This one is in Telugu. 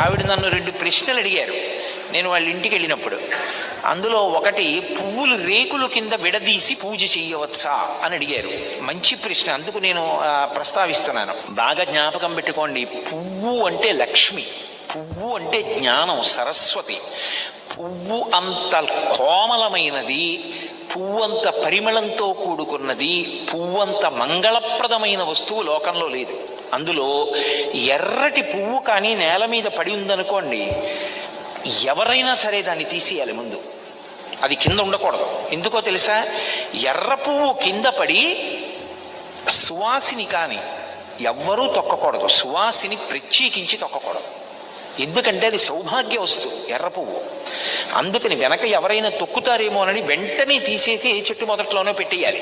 ఆవిడ నన్ను 2 ప్రశ్నలు అడిగారు నేను వాళ్ళ ఇంటికి వెళ్ళినప్పుడు. అందులో ఒకటి, పువ్వులు రేకులు కింద విడదీసి పూజ చెయ్యవచ్చా అని అడిగారు. మంచి ప్రశ్న, అందుకు నేను ప్రస్తావిస్తున్నాను. బాగా జ్ఞాపకం పెట్టుకోండి, పువ్వు అంటే లక్ష్మి, పువ్వు అంటే జ్ఞానం, సరస్వతి. పువ్వు అంత కోమలమైనది, పువ్వంత పరిమళంతో కూడుకున్నది, పువ్వంత మంగళప్రదమైన వస్తువు లోకంలో లేదు. అందులో ఎర్రటి పువ్వు కానీ నేల మీద పడి ఉందనుకోండి, ఎవరైనా సరే దాన్ని తీసేయాలి ముందు, అది కింద ఉండకూడదు. ఎందుకో తెలుసా? ఎర్ర పువ్వు కింద పడి సువాసిని కానీ ఎవ్వరూ తొక్కకూడదు, సువాసిని ప్రత్యేకించి తొక్కకూడదు. ఎందుకంటే అది సౌభాగ్య వస్తువు ఎర్ర పువ్వు. అందుకని వెనక ఎవరైనా తొక్కుతారేమోనని వెంటనే తీసేసి ఏ చెట్టు మొదట్లోనో పెట్టేయాలి.